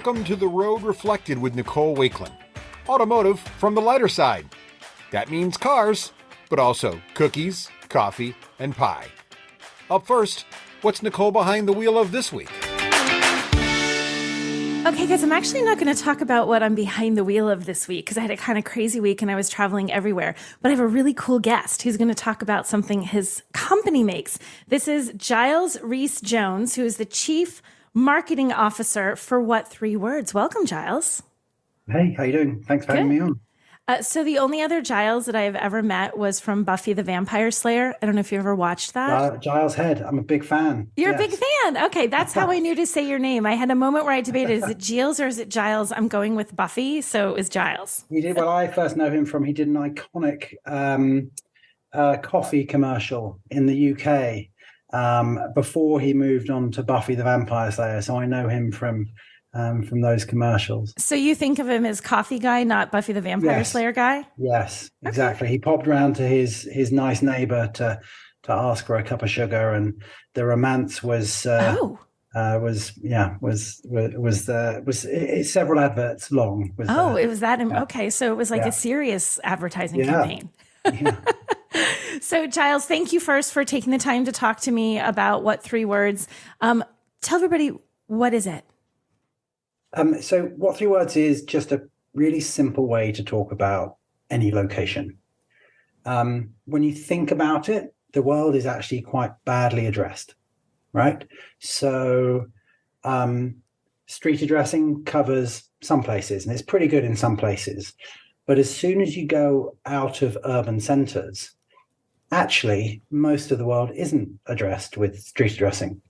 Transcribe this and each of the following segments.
Welcome to The Road Reflected with Nicole Wakelin. Automotive from the lighter side. That means cars, but also cookies, coffee, and pie. Up first, what's Nicole behind the wheel of this week? Okay, guys, I'm actually not going to talk about what I'm behind the wheel of this week because I had a kind of crazy week and I was traveling everywhere. But I have a really cool guest who's going to talk about something his company makes. This is Giles Rhys Jones, who is the Chief Marketing Officer for What Three Words. Welcome, Giles. Hey, how you doing? Thanks for having me on. So the only other Giles that I have ever met was from Buffy the Vampire Slayer. I don't know if you ever watched that. Giles Head. I'm a big fan. You're a big fan. Okay, that's how I knew to say your name. I had a moment where I debated, is it Giles or is it Giles? I'm going with Buffy, so it was Giles. He did. Well, I first know him from, he did an iconic coffee commercial in the UK before he moved on to Buffy the Vampire Slayer. So I know him from those commercials. So you think of him as coffee guy, not Buffy the Vampire Slayer guy? Yes, exactly. Okay. He popped around to his nice neighbor to ask for a cup of sugar, and the romance was several adverts long. It was that. Yeah. Okay, so it was like a serious advertising campaign. Yeah. So Giles, thank you first for taking the time to talk to me about What Three Words. Tell everybody, what is it? So What Three Words is just a really simple way to talk about any location. When you think about it, the world is actually quite badly addressed, right? So street addressing covers some places, and it's pretty good in some places. But as soon as you go out of urban centers, actually, most of the world isn't addressed with street addressing.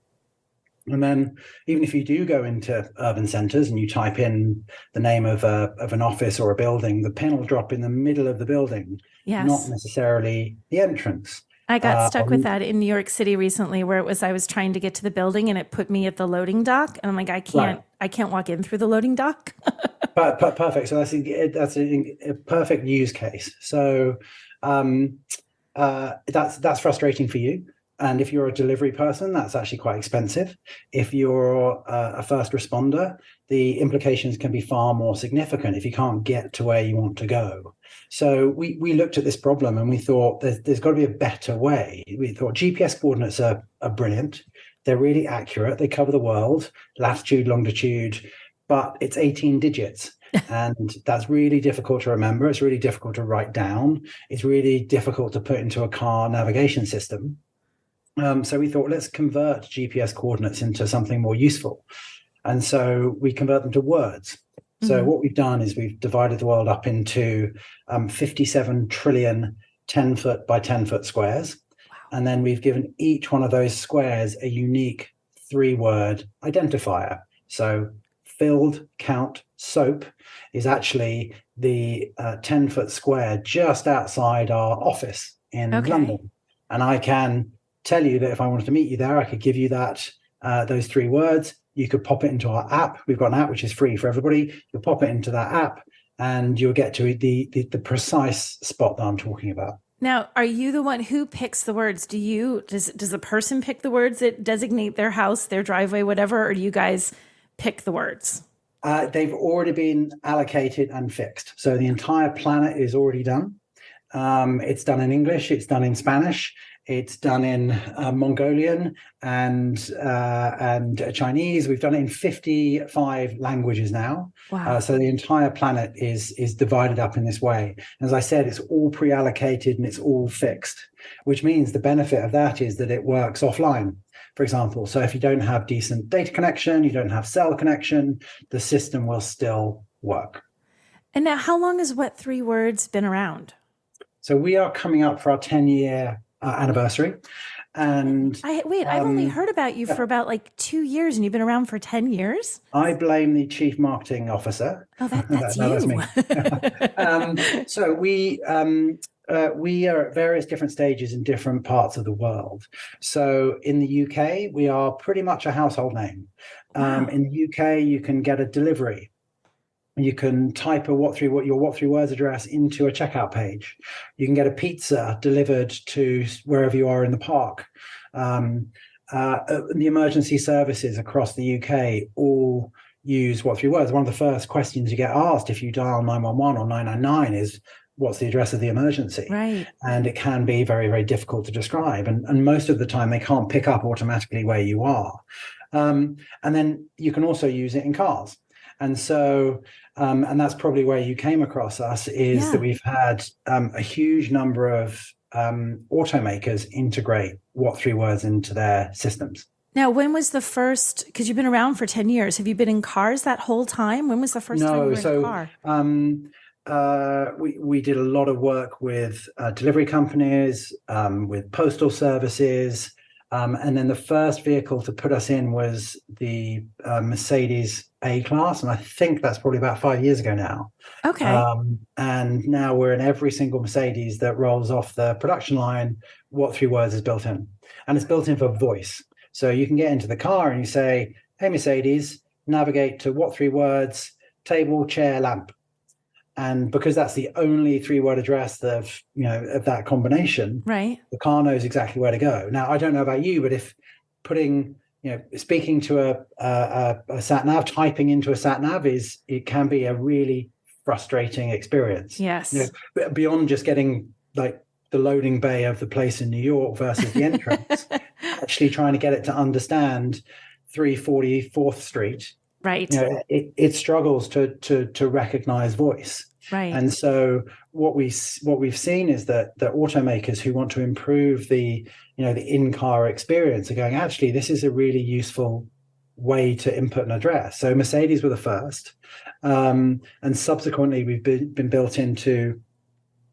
And then even if you do go into urban centers and you type in the name of an office or a building, the pin will drop in the middle of the building, not necessarily the entrance. I got stuck with that in New York City recently, where it was I was trying to get to the building and it put me at the loading dock, and I'm like, I can't walk in through the loading dock. Perfect. So that's a perfect use case. So that's frustrating for you. And if you're a delivery person, that's actually quite expensive. If you're a first responder, the implications can be far more significant if you can't get to where you want to go. So we looked at this problem and we thought there's got to be a better way. We thought GPS coordinates are brilliant. They're really accurate. They cover the world, latitude, longitude, but it's 18 digits. And that's really difficult to remember. It's really difficult to write down. It's really difficult to put into a car navigation system. So we thought, let's convert GPS coordinates into something more useful. And so we convert them to words. Mm-hmm. So what we've done is we've divided the world up into 57 trillion 10-foot by 10-foot squares. Wow. And then we've given each one of those squares a unique 3-word identifier. So filled, count, soap is actually the 10-foot square just outside our office in London. And I can tell you that if I wanted to meet you there, I could give you that those 3 words. You could pop it into our app. We've got an app which is free for everybody. You'll pop it into that app and you'll get to the precise spot that I'm talking about. Now, are you the one who picks the words? Does the person pick the words that designate their house, their driveway, whatever, or do you guys pick the words? They've already been allocated and fixed. So the entire planet is already done. It's done in English. It's done in Spanish. It's done in Mongolian and Chinese. We've done it in 55 languages now. Wow. So the entire planet is divided up in this way. As I said, it's all pre-allocated and it's all fixed, which means the benefit of that is that it works offline, for example. So if you don't have decent data connection, you don't have cell connection, the system will still work. And now, how long has What Three Words been around? So we are coming up for our 10-year anniversary. And I've only heard about you for about like 2 years, and you've been around for 10 years. I blame the chief marketing officer. Oh, that's you. That's me. So we are at various different stages in different parts of the world. So in the UK, we are pretty much a household name. Wow. In the UK, you can get a delivery. You can type your What Three Words address into a checkout page. You can get a pizza delivered to wherever you are in the park. The emergency services across the UK all use what three words. One of the first questions you get asked if you dial 911 or 999 is, what's the address of the emergency? Right. And it can be very, very difficult to describe. And most of the time they can't pick up automatically where you are. And then you can also use it in cars. And so, and that's probably where you came across us, is that we've had a huge number of automakers integrate what three words into their systems. Now, when was the first, because you've been around for 10 years, have you been in cars that whole time? When was the first time you were in a car? We did a lot of work with delivery companies, with postal services. And then the first vehicle to put us in was the Mercedes A-Class. And I think that's probably about 5 years ago now. Okay. And now we're in every single Mercedes that rolls off the production line. What three words is built in? And it's built in for voice. So you can get into the car and you say, hey, Mercedes, navigate to what three words, table, chair, lamp. And because that's the only three-word address of that combination, right, the car knows exactly where to go. Now, I don't know about you, but if speaking to a sat nav, typing into a sat nav it can be a really frustrating experience. Yes. Beyond just getting like the loading bay of the place in New York versus the entrance, actually trying to get it to understand 344th Street. Right. It struggles to recognize voice. Right. And so what we've seen is that the automakers who want to improve the in-car experience are going, actually, this is a really useful way to input an address. So Mercedes were the first. And subsequently we've been built into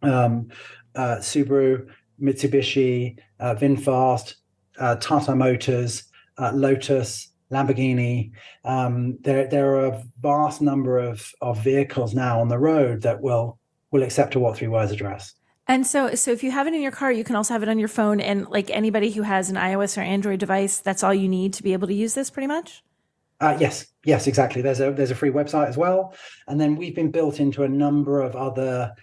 Subaru, Mitsubishi, VinFast, Tata Motors, Lotus, Lamborghini. There are a vast number of vehicles now on the road that will accept a what three words address. And so if you have it in your car, you can also have it on your phone. And like anybody who has an iOS or Android device, that's all you need to be able to use this pretty much? Yes, exactly. There's a free website as well. And then we've been built into a number of other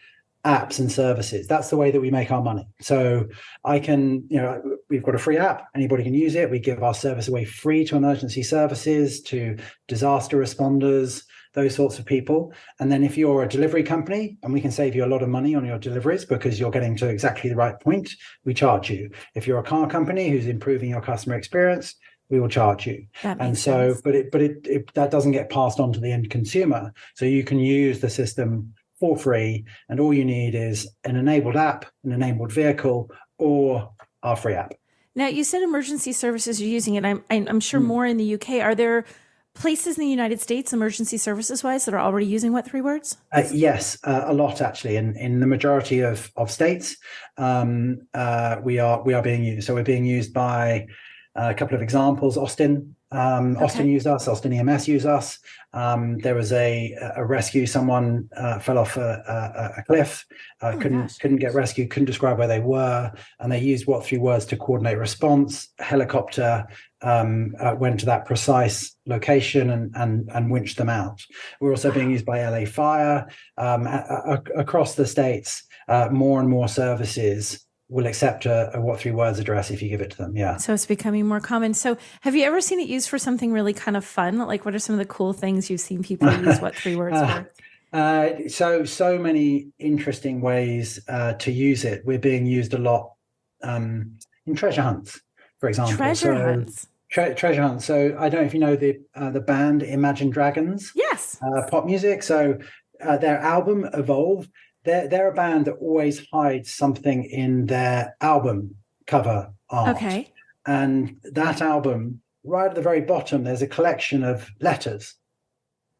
apps and services. That's the way that we make our money. So we've got a free app. Anybody can use it. We give our service away free to emergency services, to disaster responders, those sorts of people. And then if you're a delivery company, and we can save you a lot of money on your deliveries because you're getting to exactly the right point, we charge you. If you're a car company who's improving your customer experience, we will charge you. And so, sense. but that doesn't get passed on to the end consumer. So you can use the system for free, and all you need is an enabled app, an enabled vehicle, or our free app. Now, you said emergency services are using it. I'm sure more in the UK. Are there places in the United States, emergency services wise, that are already using what three words? Yes, a lot actually. In the majority of states, we are being used. So we're being used by a couple of examples. Austin used us. Austin EMS used us. There was a rescue. Someone fell off a cliff, couldn't get rescued, couldn't describe where they were, and they used what three words to coordinate response. A helicopter went to that precise location and winched them out. We're also being used by LA Fire. Across the states, more and more services will accept a what three words address if you give it to them. Yeah. So it's becoming more common. So have you ever seen it used for something really kind of fun? Like, what are some of the cool things you've seen people use what three words for? So many interesting ways to use it. We're being used a lot in treasure hunts, for example. Treasure hunts. Treasure hunts. So I don't know if you know the band Imagine Dragons. Yes. Pop music. So their album Evolve. They're a band that always hides something in their album cover art. Okay. And that album, right at the very bottom, there's a collection of letters.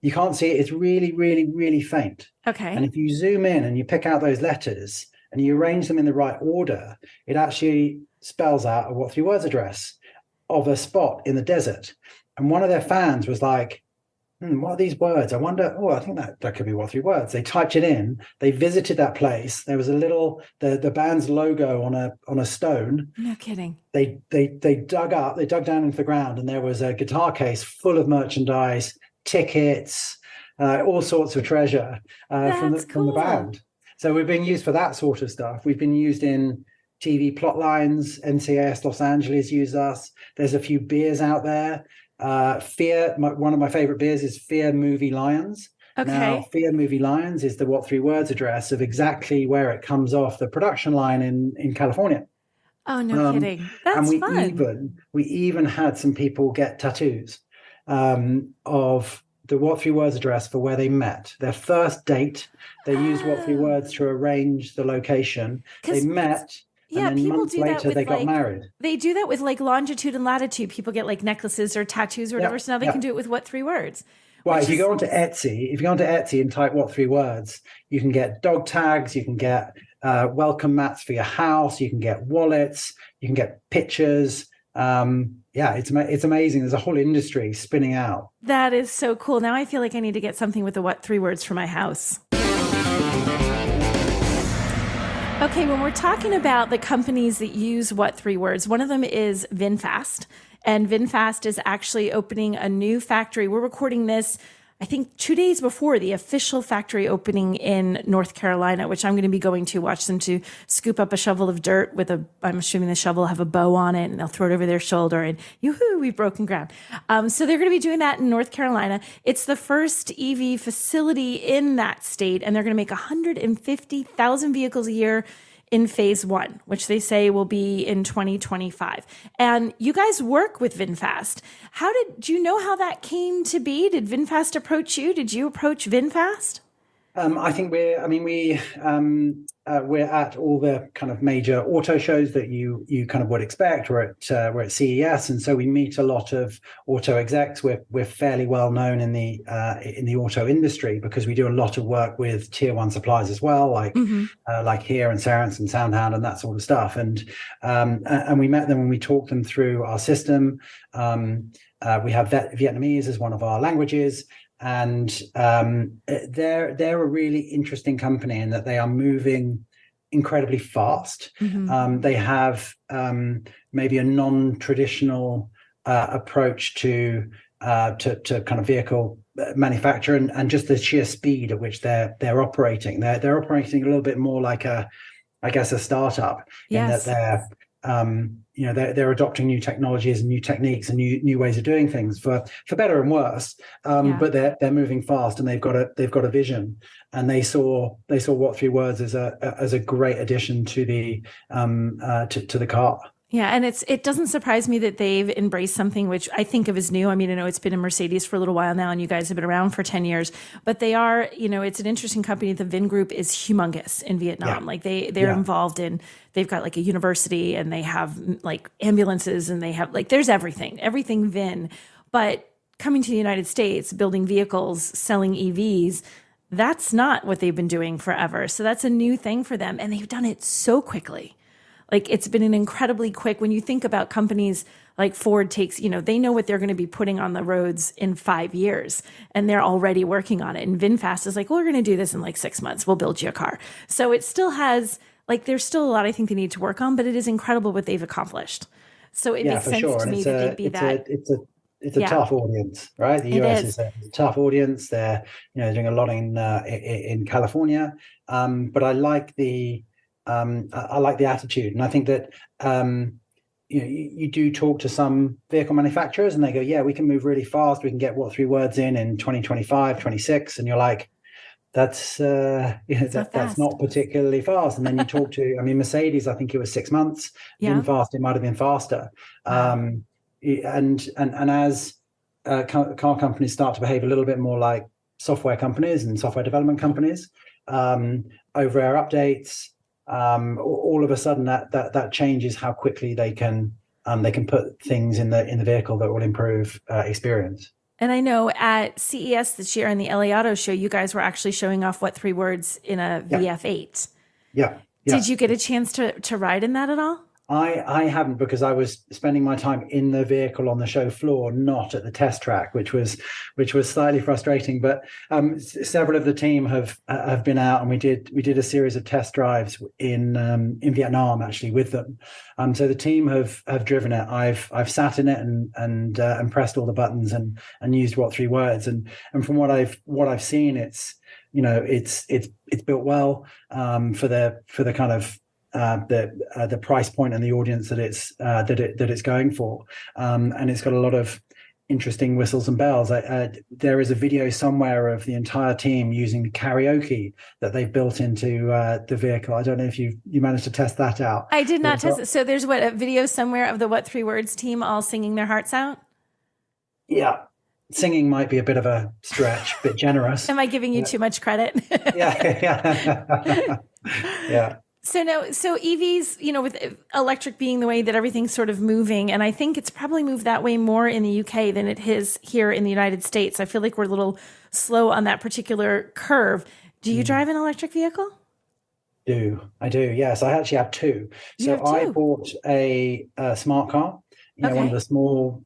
You can't see it. It's really, really, really faint. Okay. And if you zoom in and you pick out those letters and you arrange them in the right order, it actually spells out a what three words address of a spot in the desert. And one of their fans was like, what are these words? I wonder, I think that could be what three words. They typed it in. They visited that place. There was a little, the band's logo on a stone. No kidding. They dug down into the ground, and there was a guitar case full of merchandise, tickets, all sorts of treasure from the band. So we're being used for that sort of stuff. We've been used in TV plot lines. NCIS Los Angeles use us. There's a few beers out there Fear. One of my favorite beers is Fear Movie Lions. Okay. Now, Fear Movie Lions is the What Three Words address of exactly where it comes off the production line in California. Oh, no kidding. That's and fun. we even had some people get tattoos of the What Three Words address for where they met. Their first date, they used What Three Words to arrange the location. They met, yeah, and then people months do that later with they got married. They do that with like longitude and latitude. People get like necklaces or tattoos or whatever. So now they can do it with What Three Words. Well, if you go onto Etsy and type What Three Words, you can get dog tags, you can get welcome mats for your house, you can get wallets, you can get pictures. It's amazing. There's a whole industry spinning out. That is so cool. Now I feel like I need to get something with the What Three Words for my house. Okay, when we're talking about the companies that use What Three Words, one of them is VinFast. And VinFast is actually opening a new factory. We're recording this, I think, 2 days before the official factory opening in North Carolina, which I'm going to be going to watch them to scoop up a shovel of dirt with I'm assuming the shovel will have a bow on it, and they'll throw it over their shoulder, and yoo-hoo, we've broken ground. So they're going to be doing that in North Carolina. It's the first EV facility in that state, and they're going to make 150,000 vehicles a year in phase one, which they say will be in 2025. And you guys work with VinFast. Do you know how that came to be? Did VinFast approach you? Did you approach VinFast? I think we're at all the kind of major auto shows that you kind of would expect. We're at CES, and so we meet a lot of auto execs. We're fairly well known in the auto industry because we do a lot of work with tier one suppliers as well, like Here and Cerence and Soundhound and that sort of stuff. And we met them and we talked them through our system. We have Vietnamese as one of our languages. And they're a really interesting company in that they are moving incredibly fast. They have maybe a non-traditional approach to kind of vehicle manufacture and just the sheer speed at which they're operating. They're operating a little bit more like a startup. Yes. In that they're adopting new technologies and new techniques and new ways of doing things for better and worse. But they're moving fast and they've got a vision, and they saw What Three Words as a great addition to the car. Yeah, and it doesn't surprise me that they've embraced something which I think of as new. I mean, I know it's been in Mercedes for a little while now, and you guys have been around for 10 years, but they are, it's an interesting company. The Vin Group is humongous in Vietnam. Like they're involved in, they've got like a university, and they have like ambulances, and they have like, there's everything Vin. But coming to the United States, building vehicles, selling EVs, that's not what they've been doing forever. So that's a new thing for them, and they've done it so quickly. Like it's been an incredibly quick, when you think about companies like Ford takes, they know what they're going to be putting on the roads in 5 years, and they're already working on it. And VinFast is like, well, we're going to do this in like 6 months. We'll build you a car. So it still has, like, there's still a lot I think they need to work on, but it is incrable what they've accomplished. So it makes sense to me that they'd be that. It's a tough audience, right? The US is a tough audience. They're doing a lot in California, but I like the attitude, and I think that you do talk to some vehicle manufacturers, and they go, "Yeah, we can move really fast. We can get What Three Words in 2025, 26," and you're like, "That's not particularly fast." And then you talk to, Mercedes, I think it was 6 months. VinFast, it might have been faster. Wow. And as car companies start to behave a little bit more like software companies and software development companies, over-air updates. All of a sudden that changes how quickly they can put things in the vehicle that will improve experience. And I know at CES this year in the LA Auto Show, you guys were actually showing off What Three Words in a VF8. Yeah. Did you get a chance to ride in that at all? I haven't, because I was spending my time in the vehicle on the show floor, not at the test track, which was slightly frustrating. But several of the team have been out, and we did a series of test drives in Vietnam actually with them. So the team have driven it. I've sat in it and pressed all the buttons and used What Three Words. And from what I've seen, it's built well for the kind of the price point and the audience that it's going for, and it's got a lot of interesting whistles and bells. There is a video somewhere of the entire team using karaoke that they've built into the vehicle. I don't know if you managed to test that out. I did not test it. So there's a video somewhere of the What Three Words team all singing their hearts out? Yeah. Singing might be a bit of a stretch, a bit generous. Am I giving you too much credit? Yeah. Yeah. So EVs, with electric being the way that everything's sort of moving, and I think it's probably moved that way more in the UK than it is here in the United States. I feel like we're a little slow on that particular curve. Do you drive an electric vehicle? I do. Yes, I actually have two. So I bought a smart car, one of the small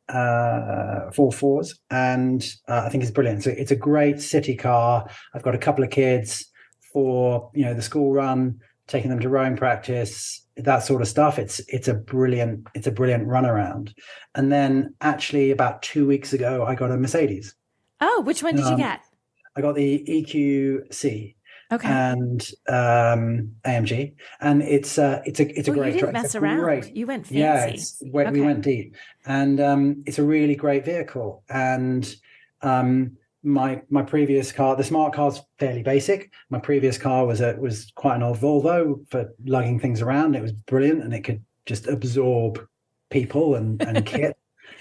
4.4s, and I think it's brilliant. So it's a great city car. I've got a couple of kids for the school run, taking them to rowing practice, that sort of stuff. It's a brilliant runaround. And then actually about 2 weeks ago, I got a Mercedes. Oh, which one did you get? I got the EQC. Okay. And AMG, and it's a great. You didn't mess around. You went fancy. Yeah, we went deep, and it's a really great vehicle. And my previous car, the smart car's fairly basic. My previous car was quite an old Volvo for lugging things around. It was brilliant, and it could just absorb people and kit.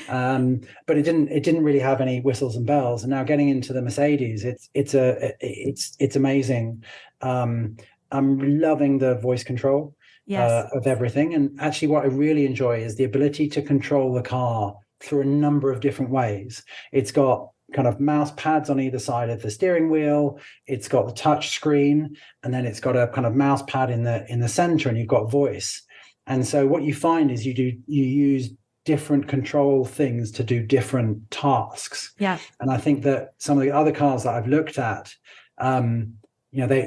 But it didn't really have any whistles and bells. And now getting into the Mercedes, it's amazing. I'm loving the voice control of everything. And actually what I really enjoy is the ability to control the car through a number of different ways. It's got kind of mouse pads on either side of the steering wheel. It's got the touch screen, and then it's got a kind of mouse pad in the center, and you've got voice. And so what you find is you use different control things to do different tasks. Yeah. And I think that some of the other cars that I've looked at, there's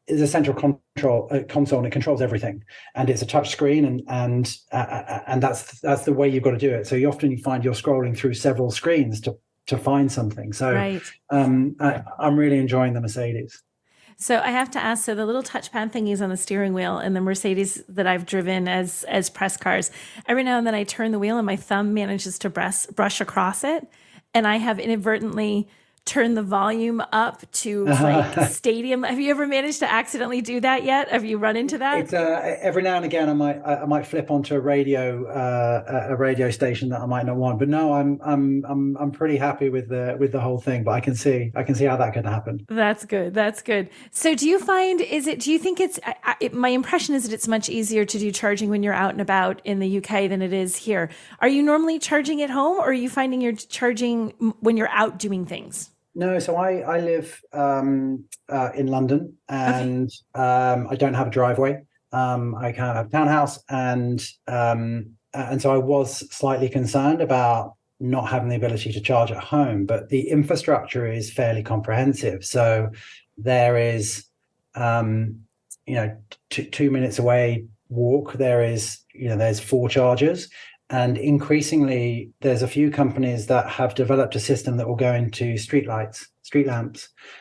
a central console, and it controls everything, and it's a touch screen, and that's the way you've got to do it. So you find you're scrolling through several screens to find something. So right. I'm really enjoying the Mercedes. So I have to ask, so the little touchpad thingies on the steering wheel and the Mercedes that I've driven as press cars, every now and then I turn the wheel and my thumb manages to brush across it. And I have inadvertently turned the volume up to like stadium. Have you ever managed to accidentally do that yet? Have you run into that? It's every now and again I might flip onto a radio station that I might not want. But no, I'm pretty happy with the whole thing. But I can see how that could happen. That's good. So do you think it's my impression is that it's much easier to do charging when you're out and about in the UK than it is here. Are you normally charging at home, or are you finding you're charging when you're out doing things? No, so I live in London, and I don't have a driveway. I can't have a townhouse, and so I was slightly concerned about not having the ability to charge at home. But the infrastructure is fairly comprehensive. So there is, 2 minutes away walk. There's 4 chargers. And increasingly, there's a few companies that have developed a system that will go into street lamps.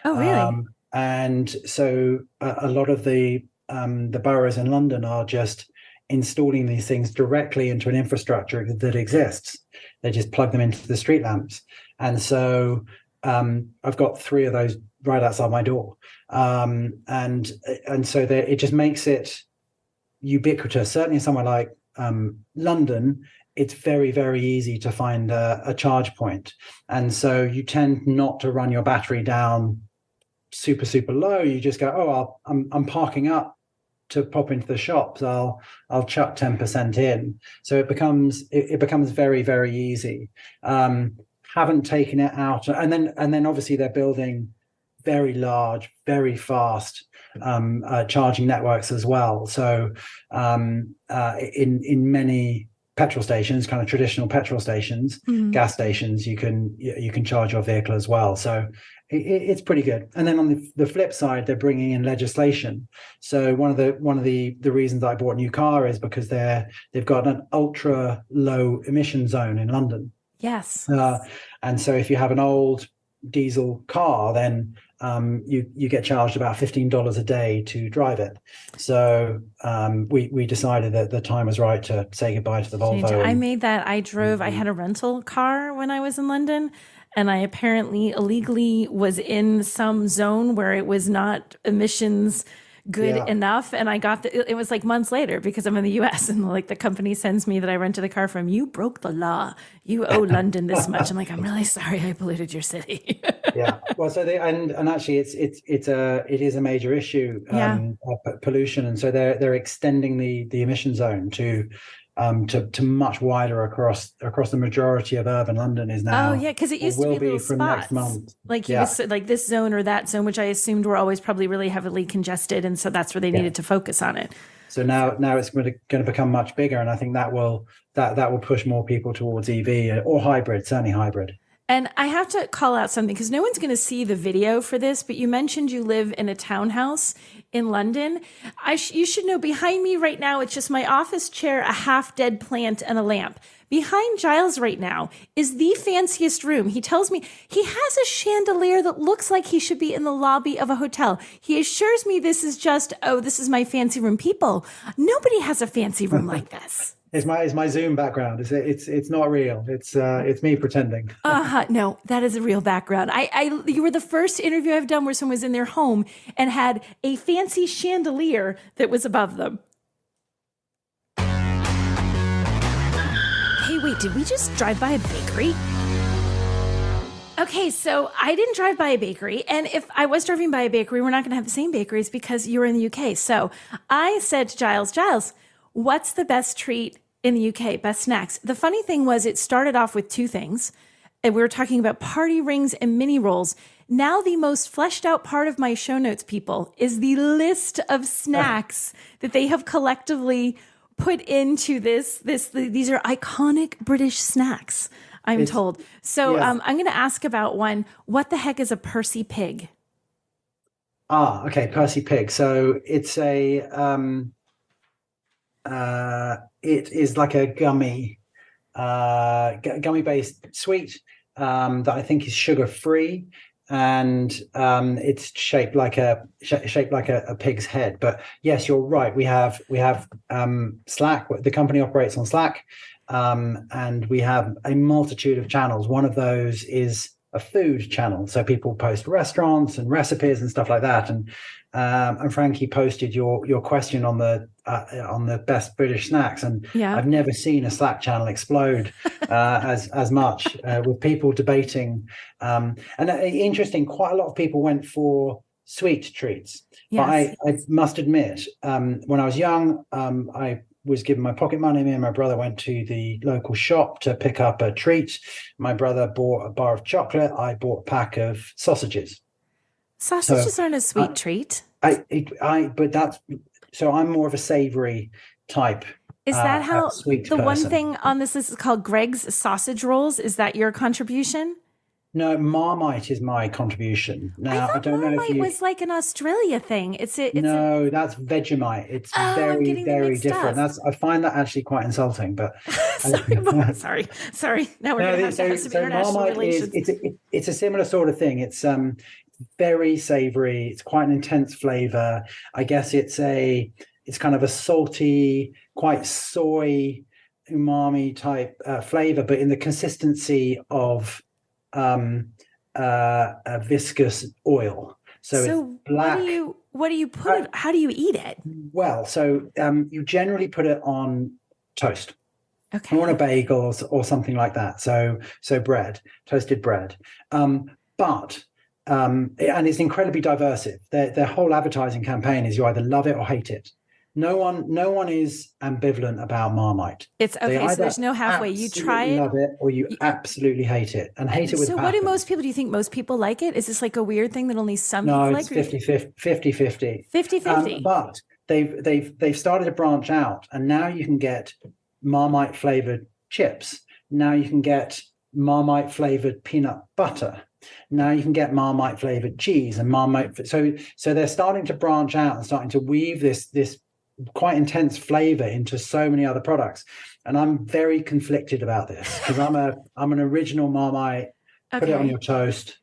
Oh, really? And so a lot of the boroughs in London are just installing these things directly into an infrastructure that exists. They just plug them into the street lamps. And so I've got 3 of those right outside my door. And so it just makes it ubiquitous. Certainly somewhere like London, it's very, very easy to find a charge point. And so you tend not to run your battery down super, super low. You just go, I'm parking up to pop into the shops. I'll chuck 10% in. So it becomes very, very easy. Haven't taken it out. And then obviously they're building very large, very fast charging networks as well. So in many petrol stations, kind of traditional petrol stations, gas stations, you can charge your vehicle as well. So it's pretty good. And then on the flip side, they're bringing in legislation. So one of the reasons I bought a new car is because they've got an ultra low emission zone in London. Yes. And so if you have an old diesel car, then you get charged about $15 a day to drive it. So we decided that the time was right to say goodbye to the Volvo. I made that. I drove. I had a rental car when I was in London, and I apparently illegally was in some zone where it was not emissions good enough, and I got it was like months later because I'm in the US, and like the company sends me that I rented the car from, you broke the law, you owe London this much. I'm like, I'm really sorry I polluted your city. Yeah, well, so they and actually it is a major issue, pollution, and so they're extending the emission zone to much wider across the majority of urban London is now. Oh yeah, because it used to be little from spots. Next month. Like you was like this zone or that zone, which I assumed were always probably really heavily congested, and so that's where they needed to focus on it. So now it's going to become much bigger, and I think that will push more people towards EV or hybrid, certainly hybrid. And I have to call out something because no one's going to see the video for this, but you mentioned you live in a townhouse in London. You should know behind me right now, it's just my office chair, a half dead plant, and a lamp. Behind Giles right now is the fanciest room. He tells me he has a chandelier that looks like he should be in the lobby of a hotel. He assures me this is just, this is my fancy room. People, nobody has a fancy room like this. It's my Zoom background. It's not real. It's me pretending. No, that is a real background. You were the first interview I've done where someone was in their home and had a fancy chandelier that was above them. Hey, wait, did we just drive by a bakery? Okay, so I didn't drive by a bakery, and if I was driving by a bakery, we're not going to have the same bakeries because you're in the UK. So I said to Giles, what's the best treat in the UK, best snacks? The funny thing was it started off with two things. And we were talking about party rings and mini rolls. Now the most fleshed out part of my show notes, people, is the list of snacks that they have collectively put into this. These are iconic British snacks, I'm told. So I'm going to ask about one. What the heck is a Percy Pig? Okay, Percy Pig. So it's it is like a gummy based sweet that I think is sugar free, and it's shaped like a pig's head. But yes, you're right. We have Slack. The company operates on Slack, and we have a multitude of channels. One of those is a food channel, so people post restaurants and recipes and stuff like that. And Frankie posted your question on the best British snacks, and I've never seen a Slack channel explode as much with people debating. And interesting, quite a lot of people went for sweet treats. Yes. But I must admit, when I was young, I was given my pocket money. Me and my brother went to the local shop to pick up a treat. My brother bought a bar of chocolate. I bought a pack of sausages. Sausages aren't a sweet treat. But that's so I'm more of a savory type. Is that how the person. One thing on this list is called Greg's sausage rolls? Is that your contribution? No, Marmite is my contribution. Now I don't know if Marmite was like an Australia thing. That's Vegemite. It's very, very different. I find that actually quite insulting. But sorry. Now we're going to have some international Marmite relations. It's a similar sort of thing. It's very savory. It's quite an intense flavor. I guess it's kind of a salty, quite soy umami type flavor, but in the consistency of a viscous oil. So it's black. What do you put? How do you eat it? Well, so you generally put it on toast. Okay. Or on a bagel or something like that. So bread, toasted bread. And it's incredibly diversive. Their whole advertising campaign is you either love it or hate it. No one is ambivalent about Marmite. It's okay. So there's no halfway. You try it, love it, or you absolutely hate it, and hate it with. So passion. what do most people? Do you think most people like it? Is this like a weird thing that only some people like? No, it's 50-50. 50-50. But they've started to branch out, and now you can get Marmite flavored chips. Now you can get Marmite flavored peanut butter. Now you can get Marmite flavored cheese and Marmite. So they're starting to branch out and starting to weave this quite intense flavor into so many other products. And I'm very conflicted about this because I'm an original Marmite. Put it on your toast.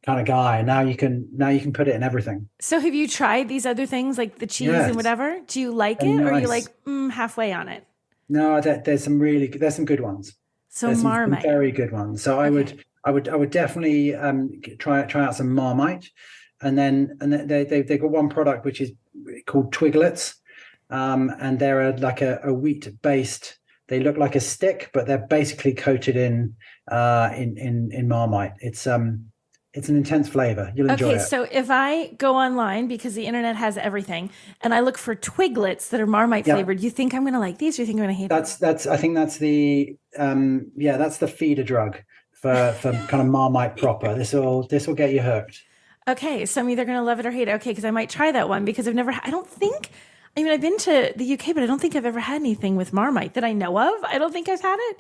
kind of guy. Now you can put it in everything. So have you tried these other things like the cheese and whatever? Do you like it, or are you like halfway on it? No, there's some good ones. So there's Marmite, some very good ones. So okay. I would definitely try out some Marmite, and then they've got one product which is called Twiglets, and they're like a wheat based. They look like a stick, but they're basically coated in Marmite. It's an intense flavor. You'll enjoy it. Okay, so if I go online, because the internet has everything, and I look for Twiglets that are Marmite flavored, you think I'm going to like these, or you think I'm going to hate them? I think that's the that's the feeder drug for kind of Marmite proper. This will get you hooked. Okay, so I'm either going to love it or hate it. Okay, because I might try that one, because I've been to the UK, but I don't think I've ever had anything with Marmite that I know of. I don't think I've had it.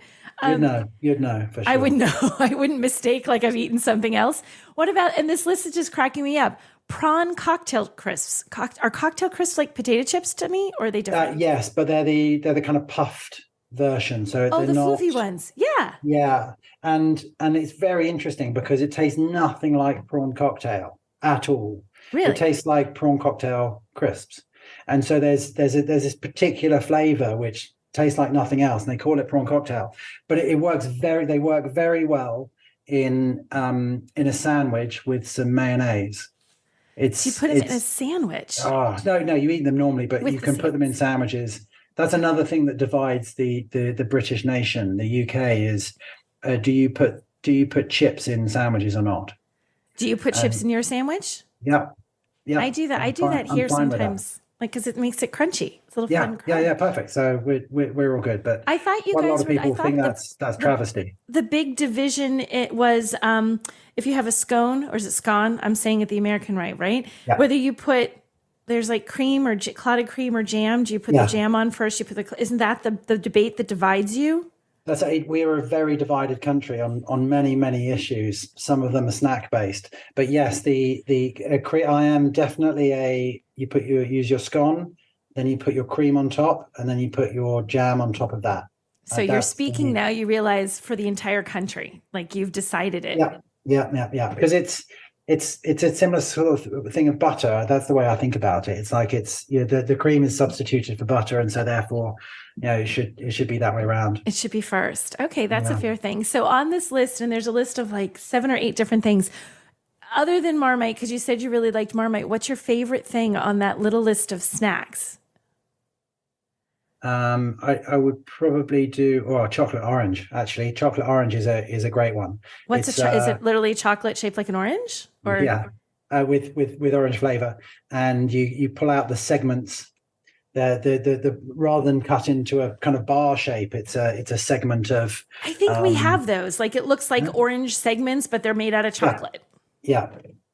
You'd know for sure. I would know. I wouldn't mistake like I've eaten something else. What about, and this list is just cracking me up, prawn cocktail crisps. Are cocktail crisps like potato chips to me, or are they different? Yes, but they're the kind of puffed version. So the not, floofy ones. Yeah. Yeah. And it's very interesting because it tastes nothing like prawn cocktail at all. Really? It tastes like prawn cocktail crisps. And so there's this particular flavor which tastes like nothing else, and they call it prawn cocktail. But they work very well in a sandwich with some mayonnaise. You put it in a sandwich. Oh no, you eat them normally, but you can put them in sandwiches. That's another thing that divides the British nation. The UK is do you put chips in sandwiches or not? Do you put chips in your sandwich? Yeah. I do that. I do that here sometimes. Like, because it makes it crunchy. It's a little fun. Yeah, perfect. So we're all good. But I thought you guys. A lot of people think that's travesty. The big division it was if you have a scone, or is it scone? I'm saying it the American right? Yeah. Whether you put there's like cream or clotted cream or jam. Do you put the jam on first? You put isn't that the debate that divides you? We are a very divided country on many issues. Some of them are snack based, but yes, I am definitely you use your scone, then you put your cream on top, and then you put your jam on top of that. So you're speaking now. You realize for the entire country, like you've decided it. Yeah. Because it's a similar sort of thing of butter. That's the way I think about it. It's like the cream is substituted for butter, and so therefore, it should be that way around. It should be first. Okay, that's a fair thing. So on this list, and there's a list of like 7 or 8 different things, other than Marmite, because you said you really liked Marmite. What's your favorite thing on that little list of snacks? I would probably do chocolate orange. Actually, chocolate orange is a great one. Is it literally chocolate shaped like an orange? Or with orange flavor, and you pull out the segments. The rather than cut into a kind of bar shape, it's a segment of. I think we have those. Like it looks like orange segments, but they're made out of chocolate. Yeah.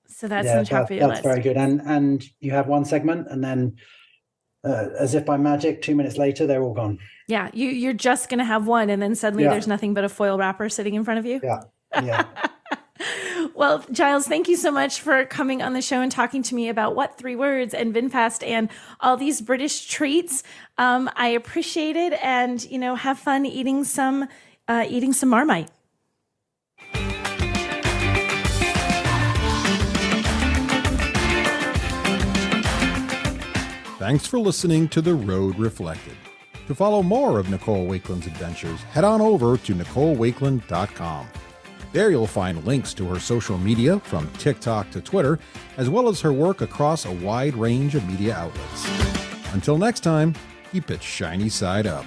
So that's on top of your list. That's very good. And you have one segment, and then. As if by magic, 2 minutes later, they're all gone. Yeah, you're just going to have one, and then suddenly there's nothing but a foil wrapper sitting in front of you. Yeah. Well, Giles, thank you so much for coming on the show and talking to me about What 3 Words and VinFast and all these British treats. I appreciate it, and have fun eating some Marmite. Thanks for listening to The Road Reflected. To follow more of Nicole Wakeland's adventures, head on over to NicoleWakeland.com. There you'll find links to her social media from TikTok to Twitter, as well as her work across a wide range of media outlets. Until next time, keep it shiny side up.